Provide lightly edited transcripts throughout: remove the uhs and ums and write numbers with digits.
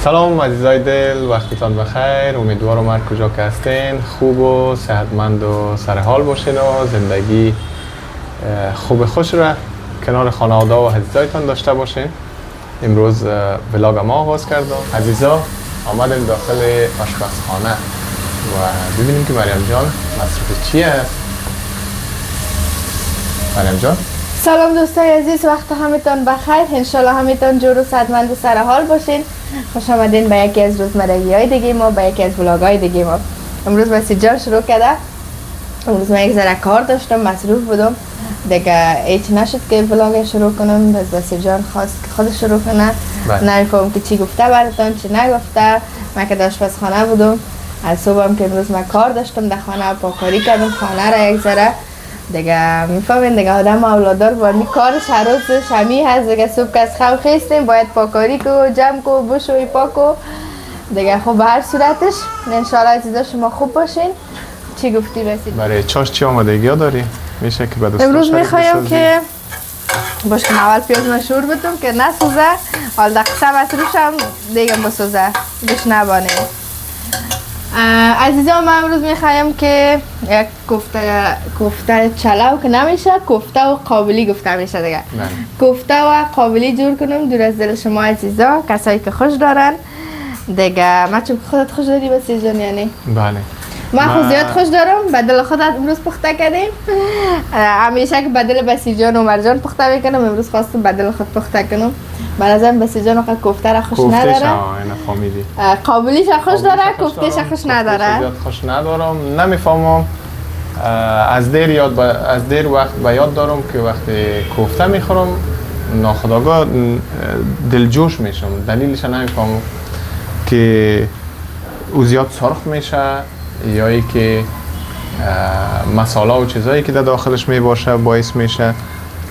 سلام عزیزای دل، وقتتان بخیر. امیدوارم هر کجا که هستین خوب و صحتمند و سر حال باشین و زندگی خوب خوش را کنار خانواده و عزیزایتان داشته باشین. امروز ولاگ ما آغاز کردم. عزیزا آمدیم داخل آشپزخانه و ببینیم که مریم جان مصرف چی است. مریم جان سلام دوستای عزیز، وقت همتون بخیر. انشالله همتون جور و صحتمند و سر حال باشین. خوش آمدین به یکی از روزمرگی های دیگه ما، به یکی از ولاگ های دیگه ما. امروز بسیار جان شروع کرده. امروز من یک ذره کار داشتم، مصروف بودم دیگه، هیچ نشد که ولاگ شروع کنم. بسیار جان خواست که خود شروع کنه. نمیفهم که چی گفته براتون چی نگفته. من که آشپزخانه بودم از صبحم که امروز من کار داشتم در خانه، پاکاری کردم خانه را یک ذره دیگه. میفهمین دیگه آدم اولادار باید کارش هر روزش همی هست دیگه. صبح که از خواب خیستیم باید پاکاری کو، جمع کو، بشوی، پاکو دیگه. خب به هر صورتش انشالله عزیزا شما خوب باشین. چی گفتی رسید؟ برای چاش چی آمادگی ها داری؟ میشه که به دوستان امروز میخوایم که باش کنم اول پیاز مشهور بتم که نسوزه، حال دقیقه مصروف شم دیگه بسوزه بش نبانیم. عزیزان من امروز میخوایم که یک کوفته چلاو که نمیشه، کوفته و قابلی گفته میشه دیگه. کوفته و قابلی جور کنم دور از دل شما عزیزا، کسایی که خوش دارن دیگه. من چون خودت خوش داری بسیار جان یعنی؟ بله من خود زیاد خوش دارم. بدل خودت امروز پخته کردیم. همیشه که بدل بسیار جان و مرجان پخته میکنم، امروز خواستم بدل خود پخته کنم. من ازم بسیار جان وقت کوفته را خوش نداره. قابلیش خوش داره، کوفتهش خوش نداره. زیاد خوش ندارم. نمیفهمم. از دیر وقت به یاد دارم که وقتی کوفته میخورم ناخودآگاه دلجوش میشم. دلیلش نمیفهمم که او زیاد سرخ میشه یا ای که مساله و چیزایی که در داخلش میباشه باعث میشه.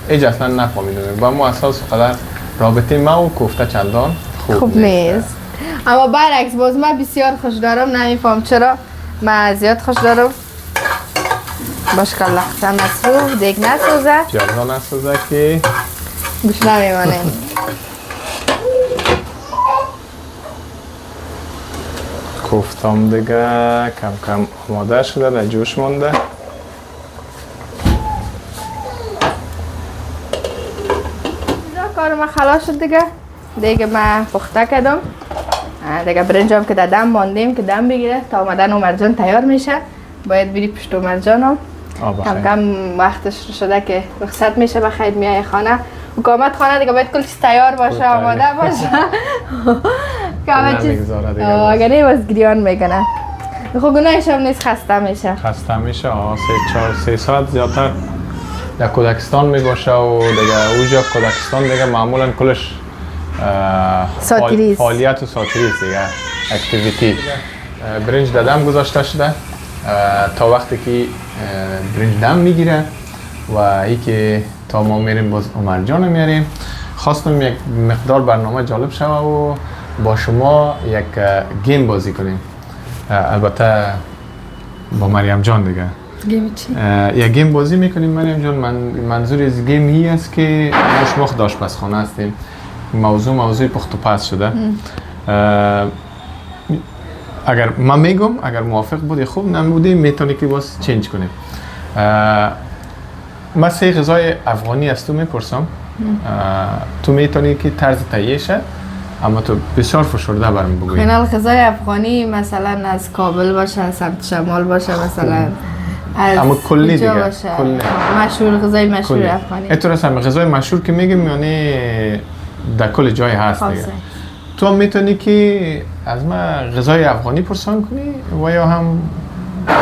ایج اصلا نفهمیدم. با ما اساس قدر رابطه ما و کوفته چندان خوب نیست. اما برعکس باز من بسیار خوش دارم. نمیفهم چرا من زیاد خوش دارم. باش که لحظه مصروف دیگ نسوزه، پیازا نسوزه که بش نمیمانیم. کوفتم دیگه کم کم آماده شده، در جوش مونده. کار ما خلاص شد دیگه من پخته کردم دیگه. برنجام که در دم ماندیم که دم بگیره تا آمدن مرجان تیار میشه. باید بری پشت مرجانم. کم کم وقتش شده که رخصت میشه بخیر میای خانه. حکومت خانه دیگه باید کل چیز تیار باشه، آماده باشه که همه چیز اگر نه باز گریان میکنه. خب گناهش هم نیست، خسته میشه. سه ساعت زیادتر در کودکستان میباشه و دیگه اوجا کودکستان دیگه معمولا کلش فعالیت و ساتریز دیگه، اکتیویتی. برنج دم گذاشته شده تا وقتی که برنج دم میگیره و ای که تا ما میریم باز مرجان میاریم. خواستم یک مقدار برنامه جالب شوه و با شما یک گیم بازی کنیم. البته با مریم جان دیگه. گیم چی؟ یک گیم بازی میکنیم مریم جان. منظور از گیم هی است که شما خود آشپزخانه هستیم، موضوع پخت و پز شده. اگر من میگم اگر موافق بودی خوب، نبودی میتونی که باز چینج کنیم. من 3 غذای افغانی از تو میپرسم. تو میتونی که طرز تهیه‌شه اما تو بسیار فشرده برام بگویی. فینال غذای افغانی مثلا از کابل باشه، از سمت شمال باشه، مثلا از اما کلی دیگه باشه. مشهور غذای مشهور افغانی. اینطور است. غذای مشهور که میگم یعنی در کل جای هست دیگه. تو هم میتونی که از من غذای افغانی پرسان کنی و یا هم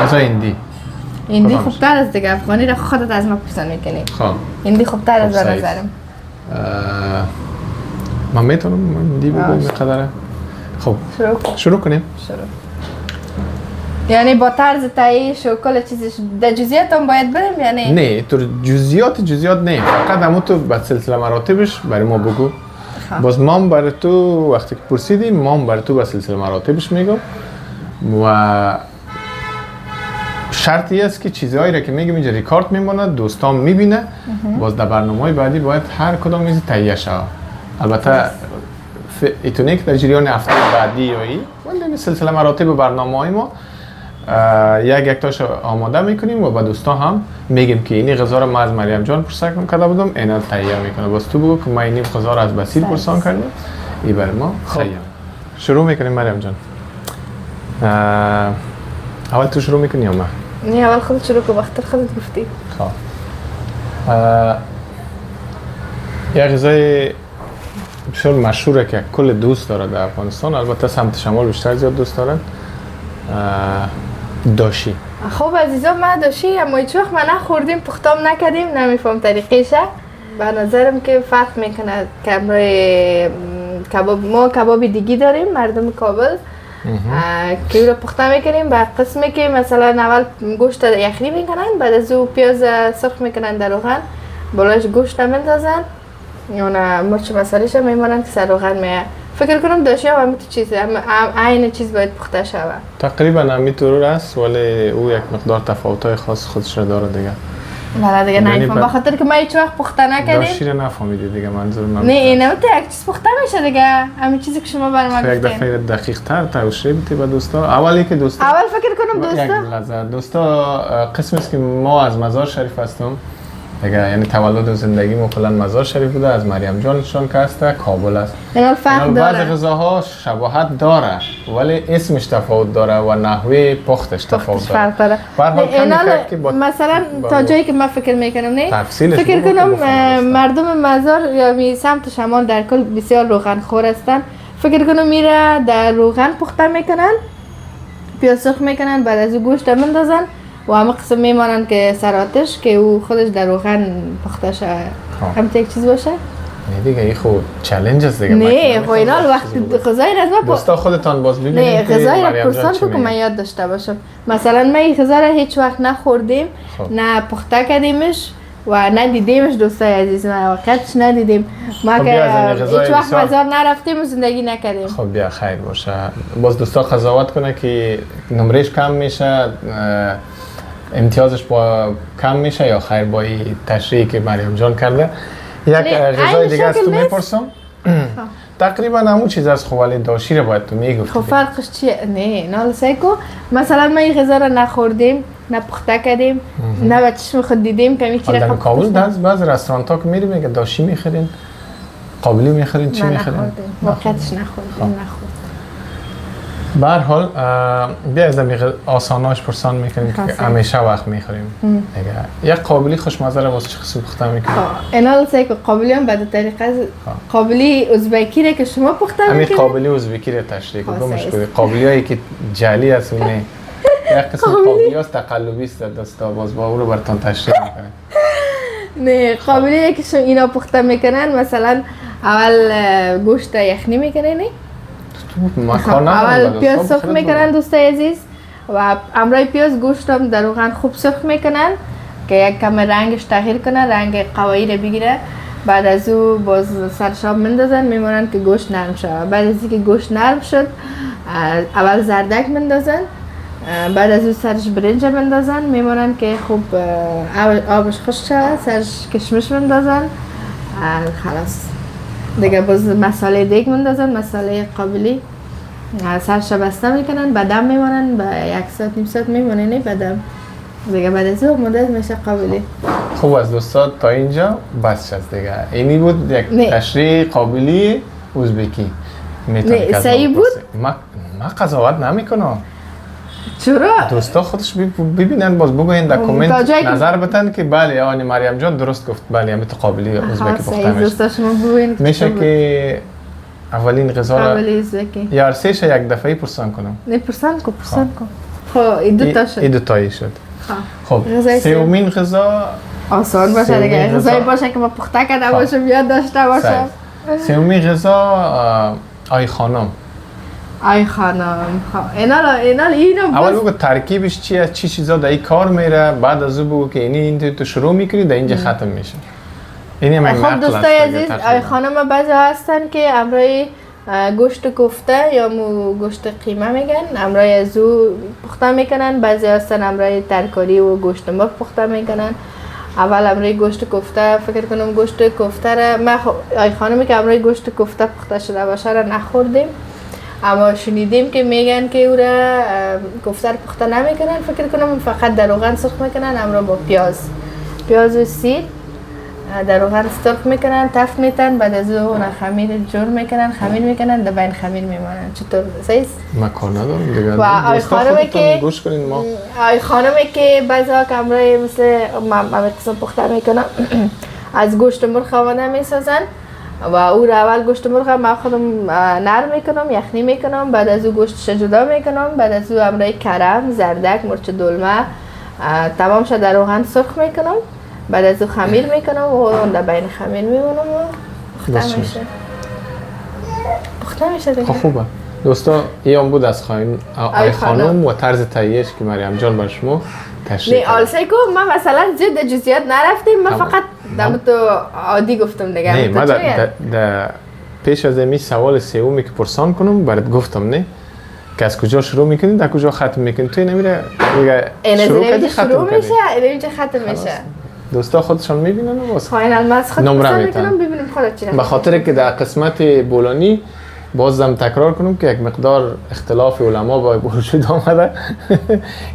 غذای هندی خوبتر است دیگه. افغانی را خودت از من پرسان میکنی. خب هندی خوبتر از به نظرم. من میتونم هندی بگم میقدره. خب شروع کنیم. یعنی با طرز تهیه‌اش و کل چیزش در جزئیات هم باید بریم یعنی؟ نه تو جزئیات نه، فقط همون تو به سلسله مراتبش برای ما بگو. باز مام برای تو وقتی که پرسیدیم مام برای تو به سلسله مراتبش میگم و شرطی است که چیزهایی را که میگم اینجا ریکارد میمونه، دوستان میبینه. باز در برنامه‌های بعدی باید هر کدام میز تهیه شود. البته ایتونه که در جریان هفته بعدی یا ولی سلسله مراتب برنامه‌های ما یک تاش آماده میکنیم و با دوستا هم میگیم که اینی غذا رو ما از مریم جان پرسان کرده بودم اینا تهیه میکنه. بس تو بگو که ما اینی غذا رو از بسیل پرسان کردیم ای بر ما تهیه. شروع میکنیم مریم جان. اول تو شروع میکنی یا من؟ نه اول خودت شروع کن وقت خودت گفتی. خب یک غذای بسیار مشهوره که کل دوست داره در افغانستان، البته سمت شمال بیشتر زیاد دوست دارن، داشی. خب عزیزان ما داشی اما هیچ وقت ما نخوردیم، پختم نکردیم، نمیفهم طریقشه. به نظرم که فرق میکنه که امروی کباب، ما کباب دیگی داریم مردم کابل که او رو پخته میکنیم به قسمی که مثلا اول گوشت یخنی میکنن، بعد از او پیاز سرخ میکنن در روغن، بالاش گوشت میندازن یا نه مرچ مساله‌ش میمونن که سر روغن میه. فکر کنم داشی هم همین چیزه، عین چیز باید پخته شود. تقریبا همینطور است ولی او یک مقدار تفاوت‌های خاص خودش را داره دیگه. بله دیگه نمیفهم، به خاطر که ما هیچ وقت پخته نکردیم. داشتی رو نفهمیدی دیگه، منظور من نه اینه یک چیز پخته میشه دیگه، همین چیزی که شما برای ما گفتین. یک دفعه دقیق تر توضیح بدید به دوستا. اولی که دوستا اول فکر کنم دوستا یک لحظه دوستا قسمی است که ما از مزار شریف هستم دیگه، یعنی تولد و زندگی ما کلا مزار شریف بوده، از مریم جانشون که هست کابل است. اینا فرق داره. بعضی غذاها شباهت داره ولی اسمش تفاوت داره و نحوه پختش تفاوت داره. فرق داره. مثلا تا جایی که من فکر میکنم نه فکر کنم مردم مزار یا سمت شمال در کل بسیار روغن خور هستن، فکر کنم میره در روغن پخته میکنن، پیاز سرخ میکنن، بعد از گوشت میندازن و همه قسم میمانند که سر آتش که او خودش در روغن پخته شده. هم یک چیز باشه؟ نه دیگه این خود چالش است دیگه. نه خب اینا وقتی غذای رزما دوستا خودتان باز ببینید نه غذای را پرسان که من یاد داشته باشم. مثلا ما این غذا را هیچ وقت نخوردیم، نه پخته کردیمش و نه دیدیمش دوستای عزیز، نه واقعاش ندیدیم. ما که هیچ وقت مزار نرفتیم و زندگی نکردیم. خب بیا خیر باشه. باز دوستا قضاوت کنه که نمرش کم میشه، امتیازش با کم میشه یا خیر با این تشریحی که مریم جان کرده. یک غذای دیگه از تو میپرسم. تقریبا همون چیز از خب ولی داشی رو باید تو میگفتی. خب فرقش چیه؟ نه نه سیکو مثلا ما این غذا رو نخوردیم، نه پخته کردیم، نه به چشم خود دیدیم که میگه در کابل بعض رستوران ها که میریم میگه داشی میخرین، قابلی میخرین، چی میخرین؟ واقعیتش نخوردیم. به هر حال بیا از آساناش پرسان میکنیم که همیشه وقت میخوریم. یک قابلی خوشمزه رو واسه چه قسم پخته میکنیم؟ اینا که قابلی هم به طریقه قابلی ازبکی که شما پخته میکنید. همین قابلی ازبکی رو تشریح کنید. قابلی هایی که جعلی است و نه یک قسم قابلی هست تقلبی است دستا، باز با او رو براتون تشریح میکنیم. نه قابلی که اینا پخته میکنن مثلا اول گوشت یخنی میکنن اول پیاز سرخ میکنن دوستای عزیز و امرای پیاز گوشت هم در روغن خوب سرخ میکنن که یک کم رنگش تغییر کنه، رنگ قوایی رو بگیره. بعد از او باز سرشاب میندازن، میمونن که گوشت نرم شد. بعد از اینکه گوشت نرم شد اول زردک میندازن، بعد از او سرش برنج میندازن، میمونن که خوب آبش خوش شد، سرش کشمش میندازن، خلاص دیگه. باز مساله دیگ میندازن، مساله قابلی، سرش بسته میکنن، بعدم میمونن، با یک ساعت نیم ساعت میمونن بعدم دیگه. بعد از اون مدت میشه قابلی. خوب از دوستان تا اینجا بس شد دیگه. اینی بود یک تشریح قابلی ازبکی. نه صحیح بود. ما قضاوت نمیکنم. چرا؟ دوستا خودش ببینن باز بگوین در کامنت نظر بدن که بله آنی مریم جان درست گفت، بله همین تو قابلی ازبکی پخته میشه. میشه که اولین غذا را یا ارسیش یک دفعه پرسان کنم. نه پرسان کن. خب این دوتا شد. این دوتایی شد. خب سومین غذا آسان باشه دیگه، غذایی باشه که ما پخته کرده باشم یاد داشته باشم. سومین غذا آی خانم. اینا اول بگو ترکیبش چیه، چی چیزا در این کار میره، بعد از او بگو که این تو شروع میکنی در اینجا ختم میشه. اینی من خب دوستای عزیز آی خانم بعضی هستن که امرای گوشت کوفته یا گوشت قیمه میگن، امرای از او پخته میکنن. بعضی هستن امرای ترکاری و گوشت مرغ پخته میکنن. اول امروی گوشت کوفته فکر کنم گوشت کوفته را ما آی خانمی که امروی گوشت کوفته پخته شده باشه را نخوردیم، اما شنیدیم که میگن که او را کوفته را پخته نمیکنن، فکر کنم فقط در روغن سرخ میکنن، امرو با پیاز و سیر در روغن سرخ میکنن، تفت میتن، بعد از اون خمیر جور میکنن، خمیر میکنن، در بین خمیر میمانن. چطور صحیح؟ ما کار ندارم دیگه. و آی خانمی که گوش کنین ما آی خانمی که بعضا کمرای مثل ما قسم پخته میکنم از گوشت مرغ آماده میسازن و او را اول گوشت مرغ ما خودم نرم میکنم، یخنی میکنم، بعد از او گوشتش جدا میکنم، بعد از او امرای کرم، زردک، مرچ دلمه تمام شد در روغن سرخ میکنم، بعد از او خمیر میکنم و اون در بین خمیر میمونم و پخته میشه. پخته میشه دیگه. خوبه. دوستا این هم بود از آی خانم و طرز تهیهش که مریم جان بر شما تشریح نه آلسای کو ما مثلا زیاد در جزئیات نرفتیم، ما فقط دم تو عادی گفتم دیگه. نه ما در پیش از این سوال سومی که پرسان کنم برات گفتم نه که از کجا شروع میکنید در کجا ختم میکنید، توی نمیره شروع کردی ختم میشه، اینجا ختم میشه. دوستا خودشان میبینن و واسه فاینال ماس خود میکنم ببینیم خودت چی. به خاطر که در قسمت بولانی بازم تکرار کنم که یک مقدار اختلاف علما با وجود آمده.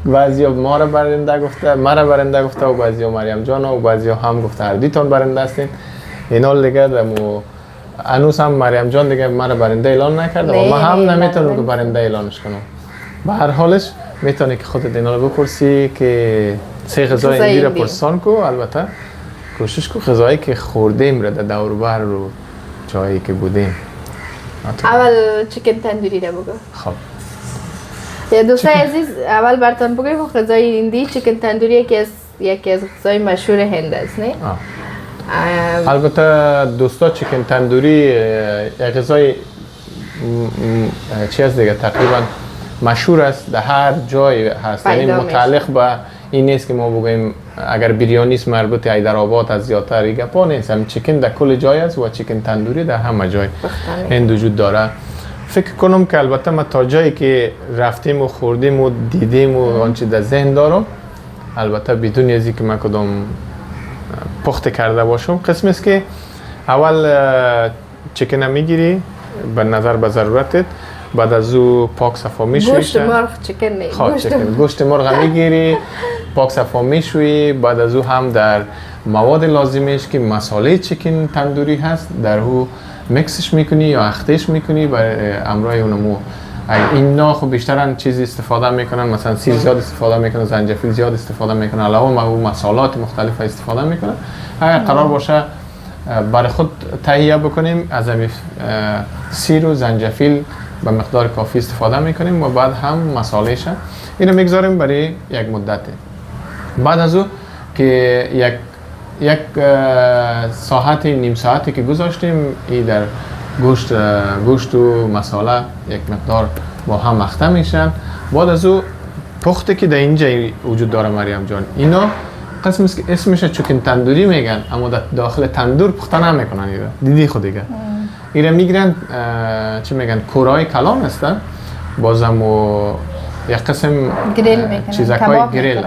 بعضیا ما را برنده گفته، مرا برنده گفته و بعضیا مریم جان و بعضیا هم گفته هر دوتون برنده هستین. اینا دیگه دمو هنوز هم مریم جان دیگه مرا برنده اعلان نکرده و ما هم نمیتونم که برنده اعلانش کنم. به هر حالش میتونی که خودت اینا رو بپرسی که سه غذای ایندی را پرسان کو، البته کوشش کو غذایی که خوردیم را در دور بر رو جایی که بودیم. اول چیکن تندوری را بگو. خب یا دوستای عزیز اول براتون بگم غذای هندی چیکن تندوری یکی از غذای مشهور هند است نه؟ البته دوستا چیکن تندوری یک غذای چی است دیگه تقریبا مشهور است، در هر جای هست، یعنی متعلق به این نیست که ما بگوییم اگر بریانی است مربوط حیدرآباد از زیادتر گپا نیست، هم چیکن در کل جای است و چیکن تندوری در همه جای هند وجود داره. فکر کنم که البته ما تا جایی که رفتیم و خوردیم و دیدیم و آنچه در ذهن دارم، البته بدون ازی که من کدام پخت کرده باشم، قسم است که اول چیکن میگیری به نظر به ضرورتت، بعد از او پاک صفا میشویی. گوشت مرغ چیکن نه، گوشت مرغ میگیری پاک صفا میشویی، بعد از او هم در مواد لازمش که مساله چیکن تندوری هست در او میکسش میکنی یا اختش میکنی برای امرای اونمو. اینا خب بیشترن چیزی استفاده میکنن، مثلا سیر زیاد استفاده میکنن، زنجفیل زیاد استفاده میکنن، علاوه او مسالات مختلف استفاده میکنن. اگر قرار باشه برای خود تهیه بکنیم از همین سیر و زنجفیل به مقدار کافی استفاده میکنیم و بعد هم مساله‌اش اینو میگذاریم برای یک مدت. بعد از او که یک ساعت نیم ساعتی که گذاشتیم ای در گوشت و مساله یک مقدار با هم مخته میشن. بعد از او پخته که در اینجا وجود داره مریم جان، اینا قسم است که اسمش چیکن تندوری میگن، اما در داخل تندور پخته نمیکنن. دیدی خود دیگه اینا میگیرن چی میگن کورای کلان هستن، بازم و یک قسم گریل میکنن، چیزای گریل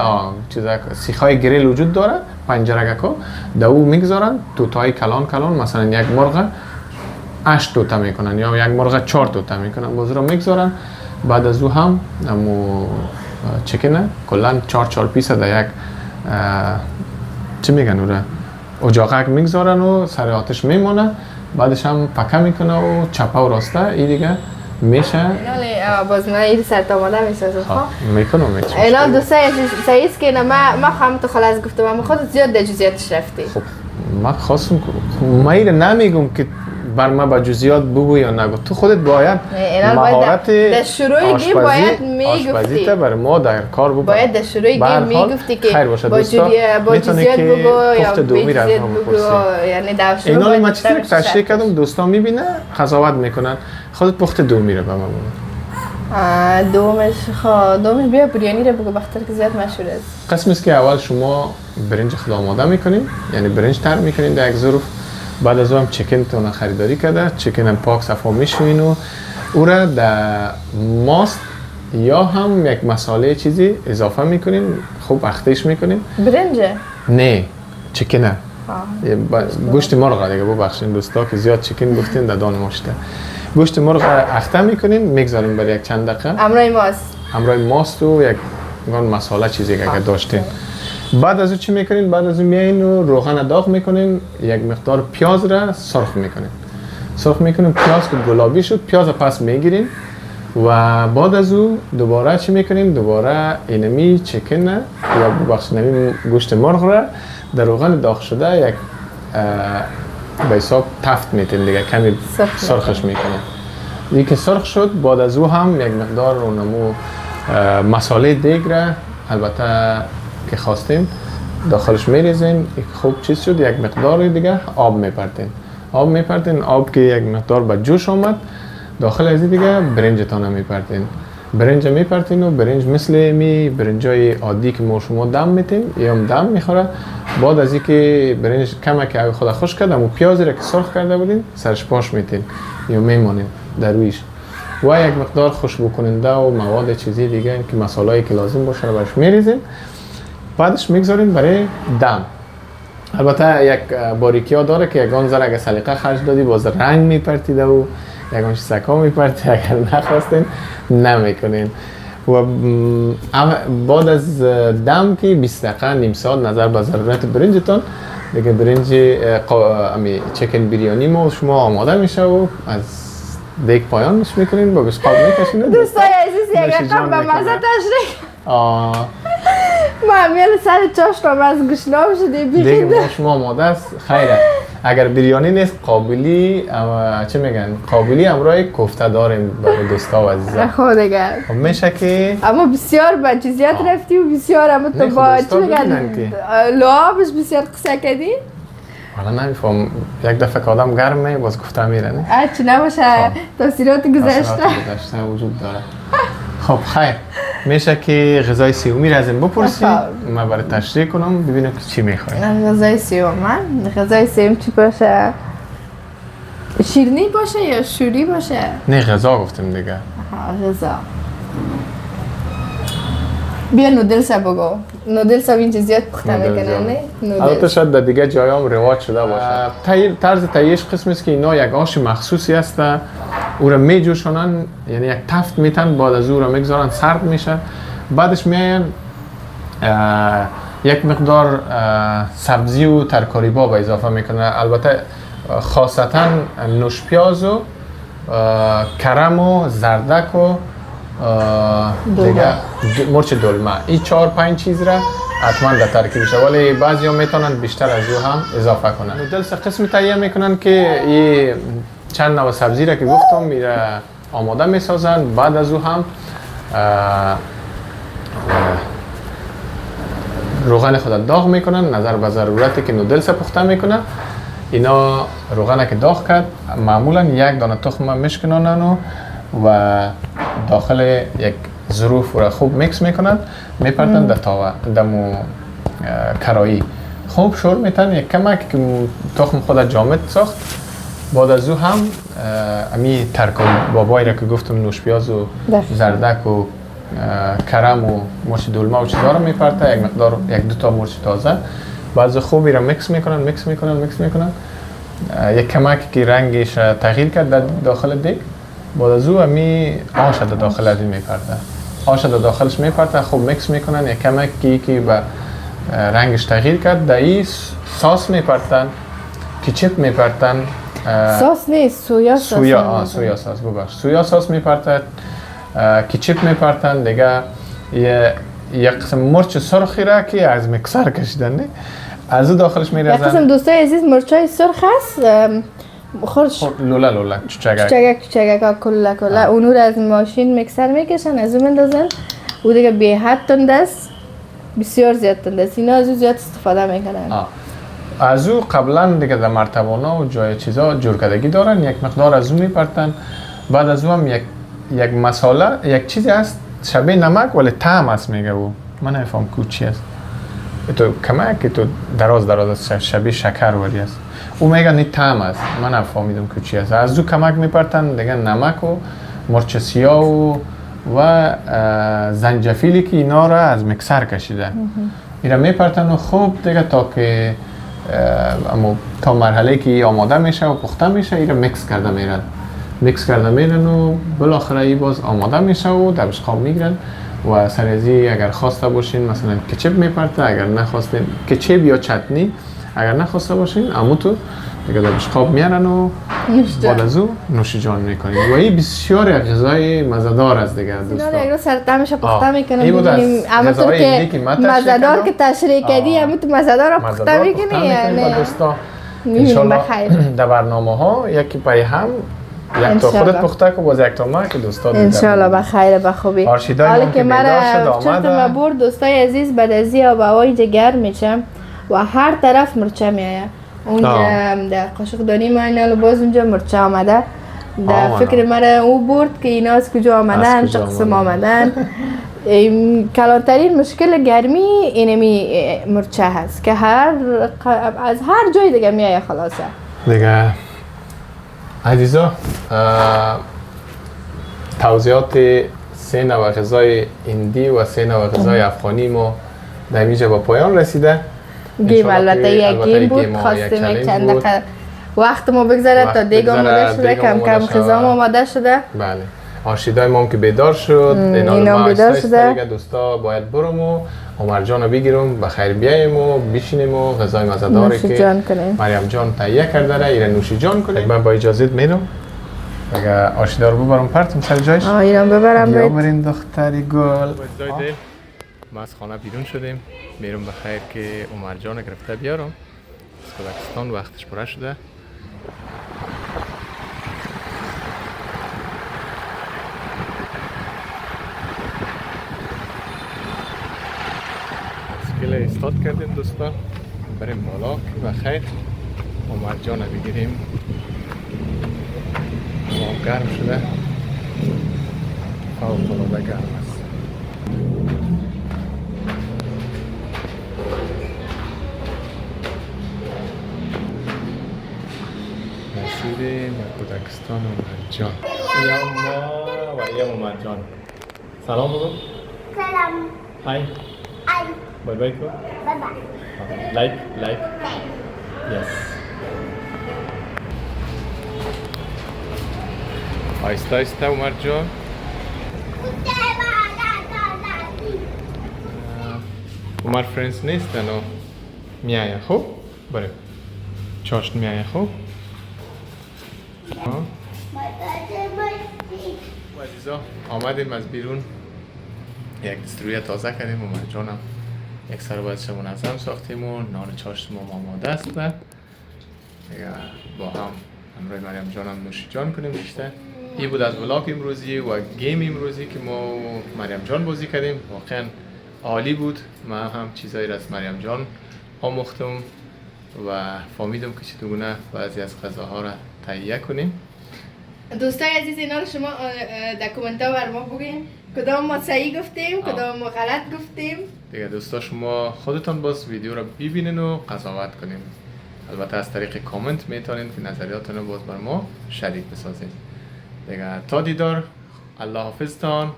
سیخای گریل وجود داره، پنجرگکا در او میگذارن توتای کلان مثلا یک مرغ 8 توتا میکنن یا یک مرغ 4 توتا میکنن، باز رو میگذارن. بعد از او هم امو چیکن کلا 4 پیس در یک چی میگن اون اجاقک میگذارن و سر آتش میمونه، بعدش هم پکه میکنه و چپه و راسته این دیگه میشه. باز من این سرت آماده میسازم. خب میکنم اینا دوستای عزیز که ما هم تو خلاص گفتم، اما خودت زیاد در جزئیاتش رفتی. خب ما خواستم ما این نمیگم که بر ما با جزئیات بگو یا نگو، تو خودت باید مهارت در شروع گیم باید میگفتی، بر ما در کار بگو، باید در شروع گیم میگفتی که با جزئیات بگو یا بی جزئیات بگو، یعنی در شروع اینا ما چیزی که تشریح کردم دوستان میبینه قضاوت میکنن، خودت پخت دومی رو به ما بگو. دومش بیا بریانی رو بگو بخاطر که زیاد مشهور است. قسم است که اول شما برنج خود آماده میکنین، یعنی برنج تر میکنین در یک ظرف، بعد از اون چیکن تون خریداری کرده، چیکن هم پاک صفا میشوین و او را در ماست یا هم یک مساله چیزی اضافه میکنین، خوب اختش میکنین. برنج؟ نه چکنه گوشت مرغ دیگه ببخشید دوستا که زیاد چکن گفتین در دان مشته گوشت مرغ اخته میکنین میگذارین برای یک چند دقیقه همراه ماست و یک مساله چیزی که داشتین بعد از اون چی میکنین بعد از اون میایین و روغن داغ میکنین یک مقدار پیاز را سرخ میکنین پیاز که گلابی شد پیاز پس میگیرین و بعد از او دوباره چی میکنین دوباره اینمی چکن یا ببخشید نمی گوشت مرغ را در روغن داغ شده یک به حساب تفت میتین دیگه کمی سرخش میکنین دیگه که سرخ شد بعد از او هم یک مقدار اونمو مساله دیگ را البته که خواستین داخلش میریزین خوب چیز شد یک مقدار دیگه آب میپرتین آب که یک مقدار به جوش آمد داخل از دیگه برنجتان میپرتین و برنج مثل می برنجای عادی که ما شما دم میتین یا دم میخوره بعد از اینکه برنج کمه که خود خوش کردم و پیازی را که سرخ کرده بودین سرش پاش میتین یا میمانین در رویش و یک مقدار خوشبو کننده و مواد چیزی دیگه که مساله‌ای که لازم باشه رو برش میریزین بعدش میگذارین برای دم البته یک باریکی ها داره که یکان ذره اگه سلیقه خرج دادی باز رنگ میپرتیده و یکانش سکا میپرتی اگر نخواستین نمیکنین و بعد از دم که 20 دقیقه نیم ساعت نظر به ضرورت برنجتون دیگه برنج چکن بریانی ما شما آماده میشه و از دیگ پایانش میکنین با بشقاب میکشین دوستای عزیز یک رقم به مزه تشریک ما همیل سر چاشت هم از گشنام شده دیگه ما شما آماده است خیره اگر بریانی نیست قابلی چه میگن قابلی همراه کوفته داریم برای دوستا و عزیزان خود دیگه میشه که اما بسیار با جزئیات رفتی و بسیار اما تو با چه میگن لعابش بسیار قصه کردی حالا نمیفهم یک دفعه که آدم گرمه باز گفته میره نه چی نباشه تاثیرات گذشته وجود داره خب خیر میشه که غذای سیومی را از این بپرسی من برای تشریح کنم ببینم که چی میخوایی غذای سیوم چی باشه شیرینی باشه یا شوری باشه نه غذا گفتم دیگه غذا بیا نودلس بگو نودلس این چیزیات پخته میکنن نه البته شاید در دیگه جایا هم رواج شده باشه طرز تهیهش قسم است که اینا یک آش مخصوصی هست او را میجوشونن یعنی یک تفت میتن بعد از او را میگذارن سرد میشه بعدش میاین یک مقدار سبزی و ترکاری با اضافه میکنن البته خاصتا نوش پیاز و کرم و زردک و دیگه مرچ دلمه این 4-5 چیز را حتما در ترکیبشه ولی بعضی هم میتونن بیشتر از او هم اضافه کنن نودلس قسم تهیه میکنن که این چند نوع سبزی را که گفتم میره آماده میسازن بعد از او هم روغن خود داغ میکنن نظر به ضرورتی که نودلس پخته میکنن اینا روغن که داغ کرد معمولا یک دانه تخم میشکنن و داخل یک ظروف را خوب میکس میکنن میپرتن در تاوه دمو کرایی خوب شور میتن یک کمک که تخم خود جامد ساخت بعد از او هم امی ترکاری بابایی را که گفتم نوش پیاز و زردک و کرم و مرچ دلمه و چیزها را میپرته یک مقدار یک دو تا مرچ تازه بعد خوبی را میکس میکنن یک کمک که رنگش تغییر کرد در داخل دیگ بعد از او امی آش در داخل از این میپرته آش در داخلش میپرته خوب میکس میکنن یک کمکی که به رنگش تغییر کرد در این ساس میپرتن کچپ میپرتن ساس نیست سویا ساس ببخش سویا ساس میپرتن کچپ میپرتن دیگه یک قسم مرچ سرخی را که از میکسر کشیدن نه از او داخلش میریزن یک قسم دوستای عزیز مرچای سرخ هست خورش لولا چگک کلا اونو رو از ماشین میکسر میکشن از اون مندازن او دیگه به حد تنده است بسیار زیاد تنده است اینا از او زیاد استفاده میکنن از او قبلا دیگه در مرتبانا و جای چیزا جور کردگی دارن یک مقدار از او میپرتن بعد از او هم یک مساله یک چیزی هست شبیه نمک ولی طعم است میگه او من نفهم کو چی است تو کمک تو دراز است شبیه شکر ولی است او میگه نی طعم است من نفهمیدم که چی است از او کمک میپرتن دیگه نمک و مرچ سیاه و زنجفیلی که اینا را از میکسر کشیدن اینا میپرتن و خوب دیگه تا که اما تا مرحله که آماده میشه و پخته میشه ایره میکس کرده میرن و بالاخره ای باز آماده میشه و در بشقاب میگیرن و سر از اگر خواسته باشین مثلا کچپ میپرته، اگر نخواستین کچپ یا چتنی اگر نخواسته باشین امو تو دیگه در بشقاب میارن و بعد از او نوش جان میکنین و این بسیار غذای مزه‌دار است دیگه دوستان. اینا رو سرتمش پخته میکنم این بود از ببینیم همونطور غذاهای که دیگه که من مزه‌دار که تشریح کردی همونطور مزه‌دار رو پخته میکنی یا نه؟ دوستان میبینیم بخیر. در برنامه ها یکی پای هم یک تا خودت پخته که باز یک تا ما که دوستان انشالله بخیر به خوبی. حالا که مرا چرت ما برد دوستای عزیز بعد از این آب هوای جگر میشم و هر طرف مرچه میآید. اونجا در قاشق دانی ما اینا باز اونجا مرچه آمده. در فکر مرا او برد که اینا از کجا آمدن، چه قسم آمدن. کلانترین مشکل گرمی اینمی مرچه هست که از هر جای دیگه میآید خلاصه. دیگه عزیزا توضیحات 3 نوع غذای هندی و 3 نوع غذای افغانی ما در اینجا با پایان رسیده. گیم البته یک گیم بود، خواستیم یک چند دقیقه وقت ما بگذره تا دیگ آماده شده، کم کم خزام آماده شده. بله آرشیدای ما هم که بیدار شد، اینا بیدار شده. دوستا باید برم و عمر جان رو بگیرم بخیر بیایم و بشینیم و غذای مزه‌داری که مریم جان تهیه کرده را ایران نوشی جان کنیم. من با اجازت میرم اگه آرشیدا رو ببرم پرتم سر جایش. ایران ببرم بیا برین دختری گل. ما از خانه بیرون شدیم، میرم بخیر که عمر جان گرفته بیارم از کازاکستان، وقتش پره شده. اسکیل استارت کردیم دوستان، بریم بالا که بخیر عمر جان رو بگیریم. هوا گرم شده، فوق‌العاده گرم است. رسیدیم به کازاکستان عمر جان. یا ما و یا عمر جان. سلام بگو. سلام. های. ای. بای بای کو. بای بای. لایک. یس. آیسته آیسته عمر جان. عمر فرنس نیست نه میایه خوب بریم چاشت میایه خوب. عزیزا آمدیم از بیرون یک دستروی تازه کردیم عمر جانم یک سر بایدش منظم ساختیم و نان چاشت ما آماده است دیگه با هم همراه مریم جانم نوشی جان کنیم بیشتر. این بود از ولاگ امروزی و گیم امروزی که ما مریم جان بازی کردیم، واقعا عالی بود. من هم چیزایی را از مریم جان آموختم و فهمیدم که چطور بعضی از غذاها را تهیه کنیم. دوستای عزیز اینا رو شما در کامنت ها بر ما بگین کدام ما صحیح گفتیم کدام ما غلط گفتیم. دیگه دوستا شما خودتان باز ویدیو را ببینین و قضاوت کنین. البته از طریق کامنت میتونین که نظریاتتون رو باز بر ما شریک بسازین. دیگه تا دیدار، الله حافظتان.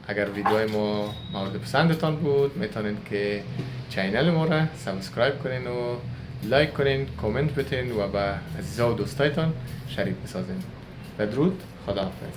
اگر ویدیوهای ما مورد پسندتان بود میتونین که چینل ما را سابسکرایب کنین و لایک کنین، کامنت بتین و با عزیزا و دوستایتان شریک بسازین. بدرود، خداحافظ.